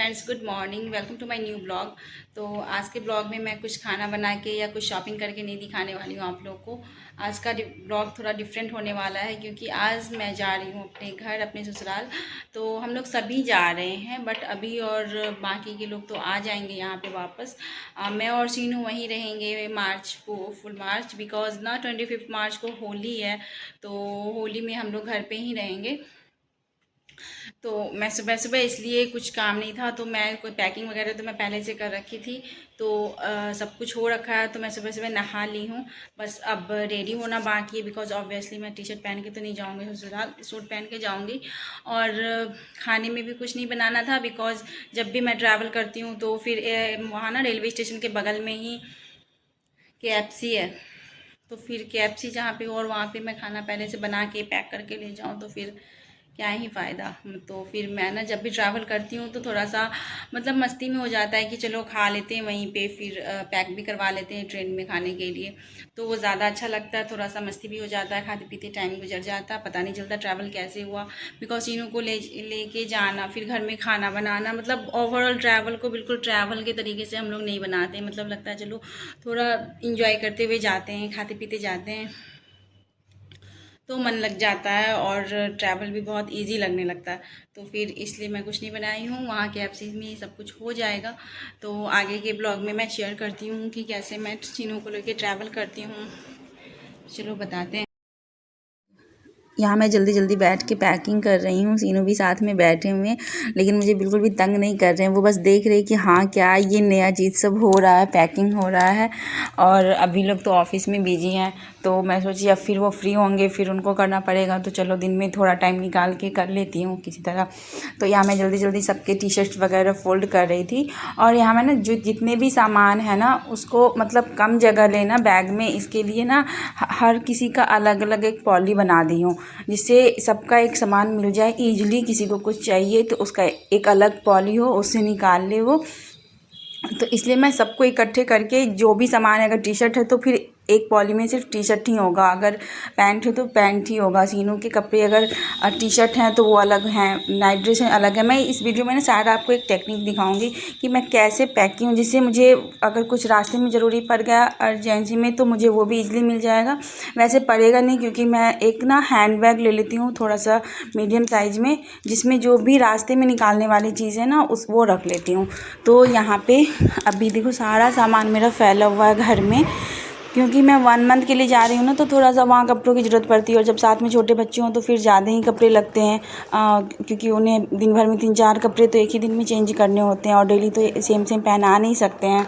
Friends, good morning. Welcome to my new blog. तो आज के ब्लॉग में मैं कुछ खाना बना के या कुछ शॉपिंग करके नहीं दिखाने वाली हूँ आप लोगों को। आज का ब्लॉग थोड़ा डिफरेंट होने वाला है क्योंकि आज मैं जा रही हूँ अपने घर, अपने ससुराल। तो हम लोग सभी जा रहे हैं, बट अभी और बाकी के लोग तो आ जाएंगे यहाँ पे वापस। मैं और सीनू वहीं रहेंगे मार्च को, फुल मार्च, बिकॉज ना 25 मार्च को होली है। तो होली में हम लोग घर पे ही रहेंगे। तो मैं सुबह सुबह, इसलिए कुछ काम नहीं था तो मैं कोई पैकिंग वगैरह तो मैं पहले से कर रखी थी। तो सब कुछ हो रखा है, तो मैं सुबह सुबह नहा ली हूँ। बस अब रेडी होना बाकी है, बिकॉज ऑब्वियसली मैं टी शर्ट पहन के तो नहीं जाऊँगी ससुराल, सूट पहन के जाऊँगी। और खाने में भी कुछ नहीं बनाना था, बिकॉज जब भी मैं ट्रैवल करती हूँ तो फिर वहाँ ना रेलवे स्टेशन के बगल में ही KFC है। तो फिर KFC जहाँ पे और वहाँ पे मैं खाना पहले से बना के पैक करके ले जाऊँ तो फिर क्या ही फ़ायदा। तो फिर मैं ना जब भी ट्रैवल करती हूँ तो थोड़ा सा मतलब मस्ती में हो जाता है कि चलो खा लेते हैं वहीं पे, फिर पैक भी करवा लेते हैं ट्रेन में खाने के लिए। तो वो ज़्यादा अच्छा लगता है, थोड़ा सा मस्ती भी हो जाता है, खाते पीते टाइम गुजर जाता है, पता नहीं चलता ट्रैवल कैसे हुआ। बिकॉज इन्हों को लेके जाना, फिर घर में खाना बनाना, मतलब ओवरऑल ट्रैवल को बिल्कुल ट्रैवल के तरीके से हम लोग नहीं बनाते। मतलब लगता है चलो थोड़ा इंजॉय करते हुए जाते हैं, खाते पीते जाते हैं, तो मन लग जाता है और ट्रैवल भी बहुत इजी लगने लगता है। तो फिर इसलिए मैं कुछ नहीं बनाई हूँ, वहाँ KFC में सब कुछ हो जाएगा। तो आगे के ब्लॉग में मैं शेयर करती हूँ कि कैसे मैं चीनों को लेकर ट्रैवल करती हूँ। चलो बताते हैं। यहाँ मैं जल्दी जल्दी बैठ के पैकिंग कर रही हूँ, सीनू भी साथ में बैठे हुए हैं, लेकिन मुझे बिल्कुल भी तंग नहीं कर रहे हैं। वो बस देख रहे हैं कि हाँ क्या ये नया चीज़ सब हो रहा है, पैकिंग हो रहा है। और अभी लोग तो ऑफिस में बिजी हैं, तो मैं सोची अब फिर वो फ्री होंगे, फिर उनको करना पड़ेगा, तो चलो दिन में थोड़ा टाइम निकाल के कर लेती हूँ किसी तरह। तो यहाँ मैं जल्दी जल्दी सबके टी शर्ट्स वगैरह फोल्ड कर रही थी। और यहाँ मैं ना जो जितने भी सामान है ना उसको मतलब कम जगह लेना बैग में, इसके लिए ना हर किसी का अलग अलग एक पॉली बना दी हूँ, जिससे सबका एक सामान मिल जाए ईजिली। किसी को कुछ चाहिए तो उसका एक अलग पॉली हो, उससे निकाल ले वो। तो इसलिए मैं सबको इकट्ठे करके, जो भी सामान है, अगर टी शर्ट है तो फिर एक पॉली में सिर्फ टी शर्ट ही होगा, अगर पैंट है तो पैंट ही होगा। सीनों के कपड़े अगर टी शर्ट हैं तो वो अलग हैं, नाइट ड्रेस हैं अलग है। मैं इस वीडियो में ना शायद आपको एक टेक्निक दिखाऊंगी कि मैं कैसे पैक की हूँ, जिससे मुझे अगर कुछ रास्ते में ज़रूरी पड़ गया अर्जेंसी में तो मुझे वो भी ईजिली मिल जाएगा। वैसे पड़ेगा नहीं, क्योंकि मैं एक ना हैंड बैग ले लेती हूँ थोड़ा सा मीडियम साइज़ में, जिसमें जो भी रास्ते में निकालने वाली चीज़ है ना वो रख लेती हूँ। तो यहाँ पे अभी देखो सारा सामान मेरा फैला हुआ है घर में, क्योंकि मैं 1 मंथ के लिए जा रही हूँ ना, तो थोड़ा सा वहाँ कपड़ों की ज़रूरत पड़ती है। और जब साथ में छोटे बच्चे हों तो फिर ज़्यादा ही कपड़े लगते हैं, क्योंकि उन्हें दिन भर में 3-4 कपड़े तो एक ही दिन में चेंज करने होते हैं, और डेली तो सेम सेम पहना नहीं सकते हैं।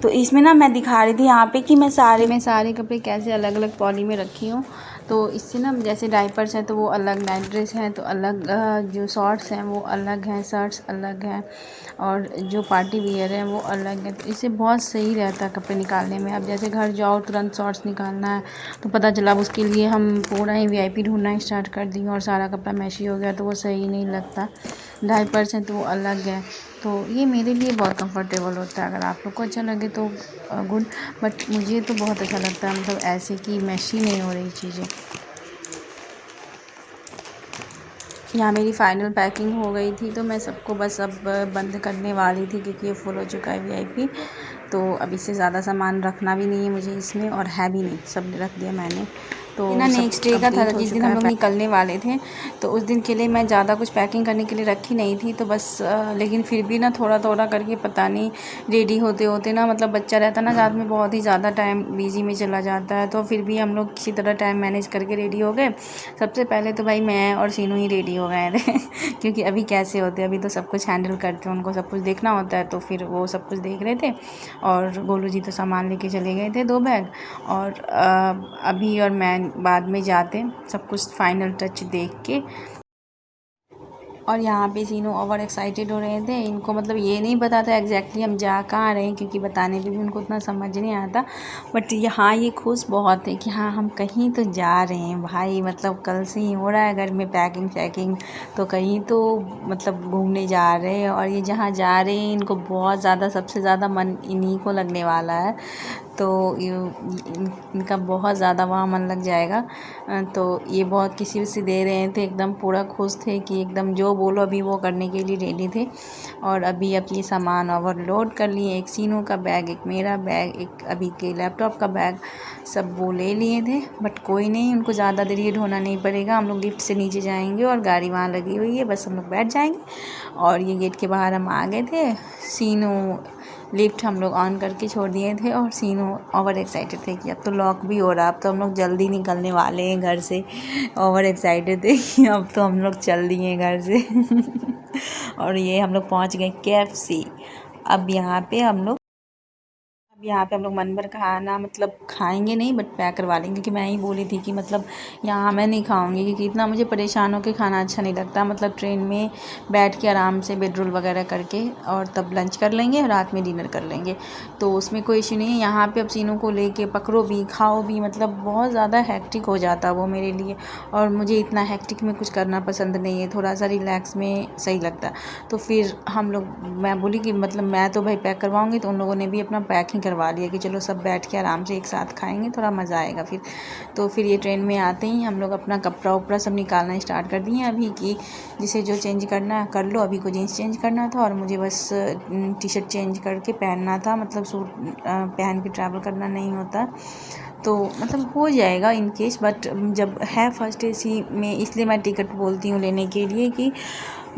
तो इसमें ना मैं दिखा रही थी यहाँ पे कि मैं सारे कपड़े कैसे अलग अलग पॉली में रखी हूँ। तो इससे ना जैसे डाइपर्स हैं तो वो अलग, नाइट ड्रेस हैं तो अलग, जो शॉर्ट्स हैं वो अलग हैं, शर्ट्स अलग हैं, और जो पार्टी वियर है वो अलग है। तो इससे बहुत सही रहता है कपड़े निकालने में। अब जैसे घर जाओ तुरंत शॉर्ट्स निकालना है तो पता चला अब उसके लिए हम पूरा ही VIP ढूंढना स्टार्ट कर दिए और सारा कपड़ा मैशी हो गया, तो वो सही नहीं लगता। डाइपर्स हैं तो वो अलग है। तो ये मेरे लिए बहुत कंफर्टेबल होता है। अगर आप लोग को अच्छा लगे तो गुड, बट मुझे तो बहुत अच्छा लगता है, मतलब ऐसे कि मैशी नहीं हो रही चीज़ें। यहाँ मेरी फ़ाइनल पैकिंग हो गई थी, तो मैं सबको बस अब बंद करने वाली थी, क्योंकि ये फुल हो चुका है VIP। तो अब इससे ज़्यादा सामान रखना भी नहीं है मुझे इसमें, और है भी नहीं, सब रख दिया मैंने। तो ना नेक्स्ट डे का था जिस दिन हम लोग निकलने वाले थे, तो उस दिन के लिए मैं ज़्यादा कुछ पैकिंग करने के लिए रखी नहीं थी। तो बस लेकिन फिर भी ना थोड़ा थोड़ा करके पता नहीं रेडी होते होते ना, मतलब बच्चा रहता ना साथ में, बहुत ही ज़्यादा टाइम बिजी में चला जाता है। तो फिर भी हम लोग किसी तरह टाइम मैनेज करके रेडी हो गए। सबसे पहले तो भाई मैं और सीनू ही रेडी हो गए थे क्योंकि अभी कैसे होते हैं, अभी तो सब कुछ हैंडल करते हैं, उनको सब कुछ देखना होता है, तो फिर वो सब कुछ देख रहे थे। और गोलू जी तो सामान लेके चले गए थे 2 बैग, और अभी और मैं बाद में जाते सब कुछ फाइनल टच देख के। और यहाँ पे सीनू ओवर एक्साइटेड हो रहे थे, इनको मतलब ये नहीं पता था एग्जैक्टली हम जा कहाँ रहे हैं, क्योंकि बताने में भी उनको उतना समझ नहीं आता। बट यहाँ ये खुश बहुत है कि हाँ हम कहीं तो जा रहे हैं भाई, मतलब कल से ही हो रहा है घर में पैकिंग, तो कहीं तो मतलब घूमने जा रहे हैं। और ये जहाँ जा रहे हैं इनको बहुत ज़्यादा, सबसे ज़्यादा मन इन्हीं को लगने वाला है। तो इनका बहुत ज़्यादा वहाँ मन लग जाएगा। तो ये बहुत किसी से दे रहे थे, एकदम पूरा खुश थे कि एकदम जो बोलो अभी वो करने के लिए रेडी थे। और अभी ये सामान ओवरलोड कर लिए, एक सीनू का बैग, एक मेरा बैग, एक अभी के लैपटॉप का बैग, सब वो ले लिए थे। बट कोई नहीं, उनको ज़्यादा देर ये ढोना नहीं पड़ेगा। हम लोग लिफ्ट से नीचे जाएंगे और गाड़ी वहाँ लगी हुई है, बस हम लोग बैठ जाएंगे। और ये गेट के बाहर हम आ गए थे। सीनू लिफ्ट हम लोग ऑन करके छोड़ दिए थे और सीनू ओवर एक्साइटेड थे कि अब तो लॉक भी हो रहा, अब तो हम लोग जल्दी निकलने वाले हैं घर से। ओवर एक्साइटेड थे कि अब तो हम लोग चल दिए घर से। और ये हम लोग पहुंच गए KFC। अब यहाँ पे हम लोग मन भर खाना मतलब खाएंगे नहीं, बट पैक करवा लेंगे। क्योंकि मैं ही बोली थी कि मतलब यहाँ मैं नहीं खाऊंगी, क्योंकि इतना मुझे परेशान होकर खाना अच्छा नहीं लगता। मतलब ट्रेन में बैठ के आराम से बेड रोल वगैरह करके और तब लंच कर लेंगे, रात में डिनर कर लेंगे, तो उसमें कोई इशू नहीं है। यहाँ पे अब सीनों को लेके पकड़ो भी खाओ भी, मतलब बहुत ज़्यादा हैक्टिक हो जाता वो मेरे लिए। और मुझे इतना हैक्टिक में कुछ करना पसंद नहीं है, थोड़ा सा रिलैक्स में सही लगता। तो फिर मैं बोली कि मतलब मैं तो भाई पैक करवाऊँगी, तो उन लोगों ने भी अपना पैकिंग करवा लिया कि चलो सब बैठ के आराम से एक साथ खाएंगे, थोड़ा मज़ा आएगा फिर। तो फिर ये ट्रेन में आते ही हम लोग अपना कपड़ा उपड़ा सब निकालना स्टार्ट कर दिए अभी, कि जिसे जो चेंज करना कर लो। अभी को जीन्स चेंज करना था और मुझे बस टी-शर्ट चेंज करके पहनना था, मतलब सूट पहन के ट्रैवल करना नहीं होता, तो मतलब हो जाएगा इन केस। बट जब है फर्स्ट AC में, इसलिए मैं टिकट बोलती हूँ लेने के लिए कि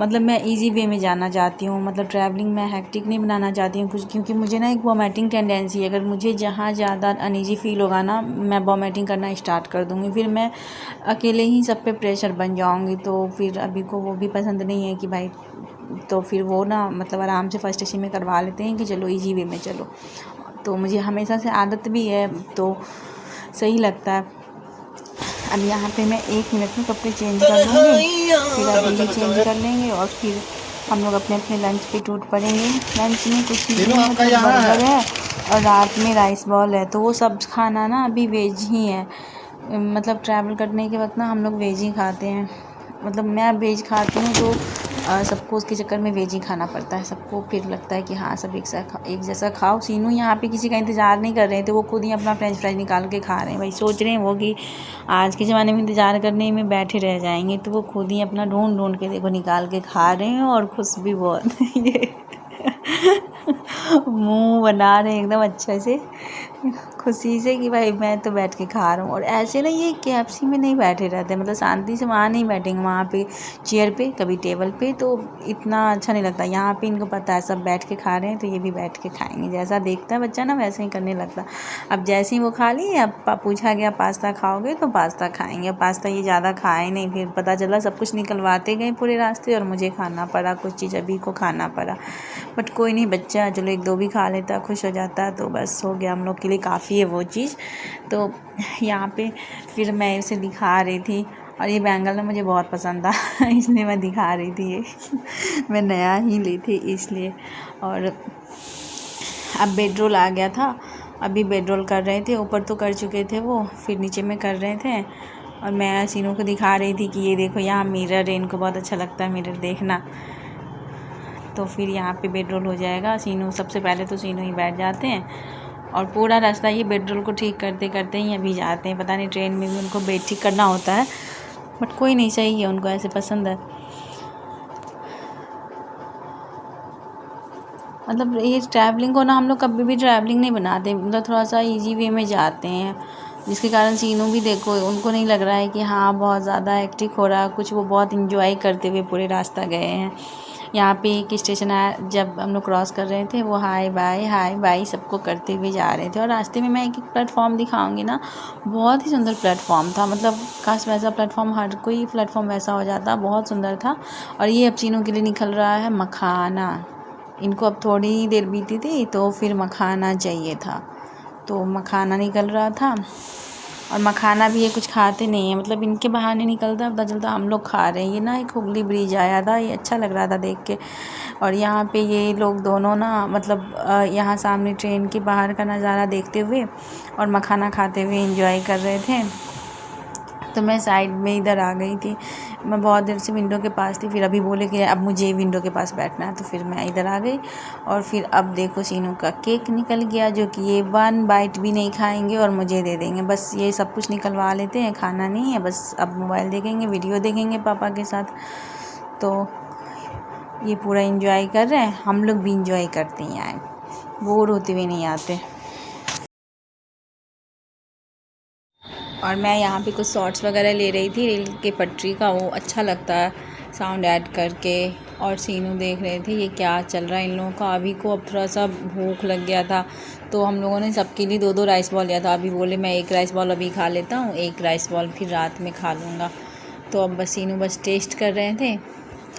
मतलब मैं इजी वे में जाना चाहती हूँ, मतलब ट्रैवलिंग में हैक्टिक नहीं बनाना चाहती हूँ कुछ, क्योंकि मुझे ना एक वॉमिटिंग टेंडेंसी है। अगर मुझे जहाँ ज़्यादा अनईजी फील होगा ना, मैं वॉमिटिंग करना स्टार्ट कर दूँगी, फिर मैं अकेले ही सब पे प्रेशर बन जाऊँगी। तो फिर अभी को वो भी पसंद नहीं है कि भाई, तो फिर वो ना मतलब आराम से फर्स्ट AC में करवा लेते हैं कि चलो ईजी वे में चलो। तो मुझे हमेशा से आदत भी है, तो सही लगता है। अब यहाँ पे मैं 1 मिनट में कपड़े चेंज कर लूँगी, फिर अभी भी चेंज कर लेंगे और फिर हम लोग अपने अपने लंच पे टूट पड़ेंगे। लंच में कुछ नहीं, मतलब बर्गर है और रात में राइस बॉल है, तो वो सब खाना ना अभी वेज ही है। मतलब ट्रैवल करने के वक्त ना हम लोग वेज ही खाते हैं, मतलब मैं वेज खाती हूँ, तो सबको उसके चक्कर में वेज ही खाना पड़ता है। सबको फिर लगता है कि हाँ सब एक जैसा खाओ। सीनू यहाँ पे किसी का इंतज़ार नहीं कर रहे थे, वो खुद ही अपना फ्रेंच फ्राइज निकाल के खा रहे हैं। भाई सोच रहे हैं वो कि आज के ज़माने में इंतज़ार करने में बैठे रह जाएंगे, तो वो खुद ही अपना ढूंढ के देखो निकाल के खा रहे हैं और खुश भी बहुत। ये मुंह बना रहे हैं एकदम अच्छे से, खुशी से कि भाई मैं तो बैठ के खा रहा हूँ। और ऐसे ना ये KFC में नहीं बैठे रहते, मतलब शांति से वहाँ नहीं बैठेंगे, वहाँ पे चेयर पे कभी टेबल पे, तो इतना अच्छा नहीं लगता। यहाँ पे इनको पता है सब बैठ के खा रहे हैं, तो ये भी बैठ के खाएंगे। जैसा देखता है बच्चा ना वैसे ही करने लगता। अब जैसे ही वो खा ली, अब पूछा गया पास्ता खाओगे, तो पास्ता खाएंगे। पास्ता ये ज़्यादा खाए नहीं, फिर पता चला सब कुछ निकलवाते गए पूरे रास्ते और मुझे खाना पड़ा, कुछ चीज़ अभी को खाना पड़ा। बट कोई नहीं, बच्चा चलो 1-2 भी खा लेता, खुश हो जाता, तो बस हो गया, हम लोग के लिए काफ़ी है वो चीज़। तो यहाँ पे फिर मैं उसे दिखा रही थी, और ये बैंगल ना मुझे बहुत पसंद था इसलिए मैं दिखा रही थी ये। मैं नया ही ली थी इसलिए। और अब बेड रोल आ गया था, अभी बेड रोल कर रहे थे, ऊपर तो कर चुके थे वो, फिर नीचे में कर रहे थे। और मैं सीनों को दिखा रही थी कि ये देखो यहाँ मिरर है, इनको बहुत अच्छा लगता है मिरर देखना। तो फिर यहाँ पे बेड रोल हो जाएगा। सीनू सबसे पहले तो सीनू ही बैठ जाते हैं, और पूरा रास्ता ये बेड रोल को ठीक करते करते ही अभी जाते हैं। पता नहीं ट्रेन में भी उनको बेड ठीक करना होता है, बट कोई नहीं, सही है, उनको ऐसे पसंद है। मतलब ये ट्रैवलिंग को ना हम लोग कभी भी ट्रैवलिंग नहीं बनाते, मतलब थोड़ा सा इजी वे में जाते हैं, जिसके कारण सीनू भी देखो, उनको नहीं लग रहा है कि हाँ बहुत ज़्यादा हेक्टिक हो रहा है कुछ, वो बहुत इंजॉय करते हुए पूरे रास्ता गए हैं। यहाँ पे एक स्टेशन आया, जब हम लोग क्रॉस कर रहे थे, वो हाय बाय सबको करते हुए जा रहे थे। और रास्ते में मैं एक प्लेटफॉर्म दिखाऊंगी ना, बहुत ही सुंदर प्लेटफॉर्म था, मतलब काश वैसा प्लेटफॉर्म, हर कोई प्लेटफॉर्म वैसा हो जाता, बहुत सुंदर था। और ये अब सीनू के लिए निकल रहा है मखाना। इनको अब थोड़ी ही देर बीती थी, तो फिर मखाना चाहिए था, तो मखाना निकल रहा था। और मखाना भी ये कुछ खाते नहीं है, मतलब इनके बहाने निकलता पता चलता हम लोग खा रहे हैं। ये ना एक हुगली ब्रिज आया था, ये अच्छा लग रहा था देख के। और यहाँ पे ये लोग दोनों ना, मतलब यहाँ सामने ट्रेन के बाहर का नज़ारा देखते हुए और मखाना खाते हुए एंजॉय कर रहे थे। तो मैं साइड में इधर आ गई थी, मैं बहुत देर से विंडो के पास थी, फिर अभी बोले कि अब मुझे विंडो के पास बैठना है, तो फिर मैं इधर आ गई। और फिर अब देखो सीनू का केक निकल गया, जो कि ये 1 बाइट भी नहीं खाएंगे और मुझे दे देंगे। बस ये सब कुछ निकलवा लेते हैं, खाना नहीं है, बस अब मोबाइल देखेंगे, वीडियो देखेंगे पापा के साथ। तो ये पूरा एंजॉय कर रहे हैं, हम लोग भी एंजॉय करते हैं, यहाँ बोर होते हुए नहीं आते। और मैं यहाँ पे कुछ शॉर्ट्स वगैरह ले रही थी रेल के पटरी का, वो अच्छा लगता है साउंड ऐड करके। और सीनू देख रहे थे ये क्या चल रहा है इन लोगों का। अभी को अब थोड़ा सा भूख लग गया था, तो हम लोगों ने सबके लिए 2-2 राइस बॉल लिया था। अभी बोले मैं 1 राइस बॉल अभी खा लेता हूँ, 1 राइस बॉल फिर रात में खा लूँगा। तो अब बस सीनू बस टेस्ट कर रहे थे।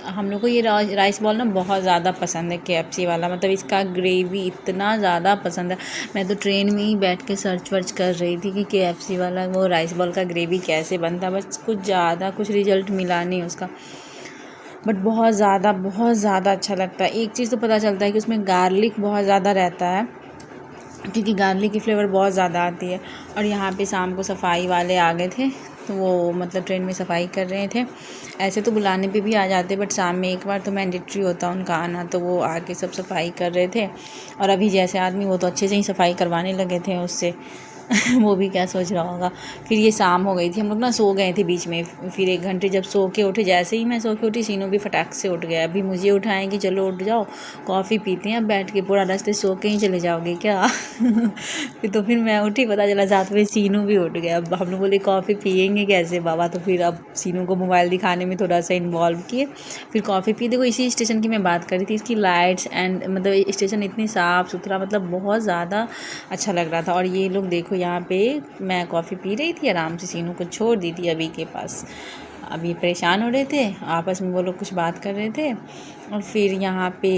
हम लोग को ये राइस बॉल ना बहुत ज़्यादा पसंद है, KFC वाला, मतलब इसका ग्रेवी इतना ज़्यादा पसंद है। मैं तो ट्रेन में ही बैठ के सर्च वर्च कर रही थी कि KFC वाला वो राइस बॉल का ग्रेवी कैसे बनता है, बस कुछ रिजल्ट मिला नहीं उसका, बट बहुत ज़्यादा अच्छा लगता है। एक चीज़ तो पता चलता है कि उसमें गार्लिक बहुत ज़्यादा रहता है, क्योंकि गार्लिक की फ्लेवर बहुत ज़्यादा आती है। और यहाँ पे शाम को सफाई वाले आ गए थे, तो वो मतलब ट्रेन में सफाई कर रहे थे। ऐसे तो बुलाने पे भी आ जाते, बट शाम में एक बार तो मैंडेटरी होता उनका आना, तो वो आके सब सफाई कर रहे थे। और अभी जैसे आदमी वो तो अच्छे से ही सफाई करवाने लगे थे उससे। वो भी क्या सोच रहा होगा। फिर ये शाम हो गई थी, हम लोग ना सो गए थे बीच में। फिर 1 घंटे जब सो के उठे, जैसे ही मैं सो के उठी सीनू भी फटाक से उठ गया। अभी मुझे उठाएंगे, चलो उठ जाओ कॉफ़ी पीते हैं अब बैठ के, पूरा रास्ते सो के ही चले जाओगे क्या। फिर मैं उठी, पता चला साथ में सीनू भी उठ गया। अब हम लोग बोले कॉफ़ी पियेंगे कैसे बाबा, तो फिर अब सीनू को मोबाइल दिखाने में थोड़ा सा इन्वॉल्व किए, फिर कॉफ़ी पी। देखो इसी स्टेशन की मैं बात कर रही थी, इसकी लाइट्स एंड मतलब स्टेशन इतनी साफ़ सुथरा, मतलब बहुत ज़्यादा अच्छा लग रहा था। और ये लोग देखो यहाँ पे मैं कॉफ़ी पी रही थी आराम से, सीनू को छोड़ दी थी अभी के पास। अभी परेशान हो रहे थे आपस में, वो लोग कुछ बात कर रहे थे। और फिर यहाँ पे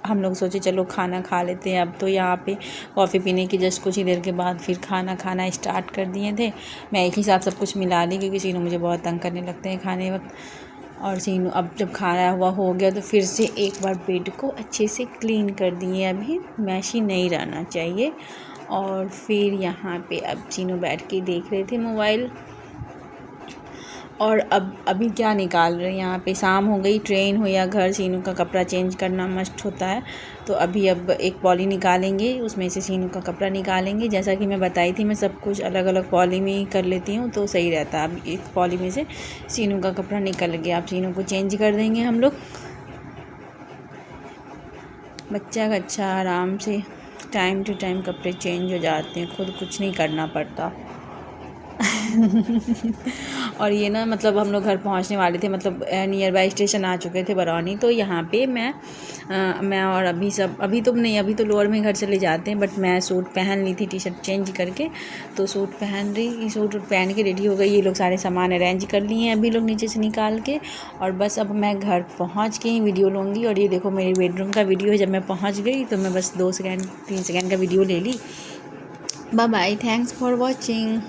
हम लोग सोचे चलो खाना खा लेते हैं। अब तो यहाँ पे कॉफ़ी पीने की जस्ट कुछ ही देर के बाद फिर खाना स्टार्ट कर दिए थे। मैं एक ही साथ सब कुछ मिला ली, क्योंकि सीनू मुझे बहुत तंग करने लगते हैं खाने वक्त। और सीनू अब जब खाना हुआ हो गया, तो फिर से एक बार बेड को अच्छे से क्लीन कर दिए, अभी मैशी नहीं रहना चाहिए। और फिर यहाँ पे अब सीनू बैठ के देख रहे थे मोबाइल। और अब अभी क्या निकाल रहे हैं, यहाँ पे शाम हो गई, ट्रेन हो या घर, सीनू का कपड़ा चेंज करना मस्ट होता है। तो अभी अब एक पॉली निकालेंगे, उसमें से सीनू का कपड़ा निकालेंगे। जैसा कि मैं बताई थी, मैं सब कुछ अलग अलग पॉली में ही कर लेती हूँ, तो सही रहता है। अब एक पॉली में से सीनू का कपड़ा निकल गया, अब सीनू को चेंज कर देंगे हम लोग। बच्चा का अच्छा आराम से टाइम टू टाइम कपड़े चेंज हो जाते हैं, खुद कुछ नहीं करना पड़ता। और ये ना मतलब हम लोग घर पहुंचने वाले थे, मतलब नियर बाय स्टेशन आ चुके थे बरौनी। तो यहाँ पे मैं और अभी तो लोअर में घर चले जाते हैं, बट मैं सूट पहन ली थी, टी-शर्ट चेंज करके। तो सूट पहन के रेडी हो गई। ये लोग सारे सामान अरेंज कर लिए हैं अभी लोग नीचे से निकाल के। और बस अब मैं घर पहुँच के ही वीडियो लूँगी। और ये देखो मेरी बेडरूम का वीडियो है, जब मैं पहुँच गई तो मैं बस 2 सेकेंड 3 सेकेंड का वीडियो ले ली। Bye bye, thanks for watching.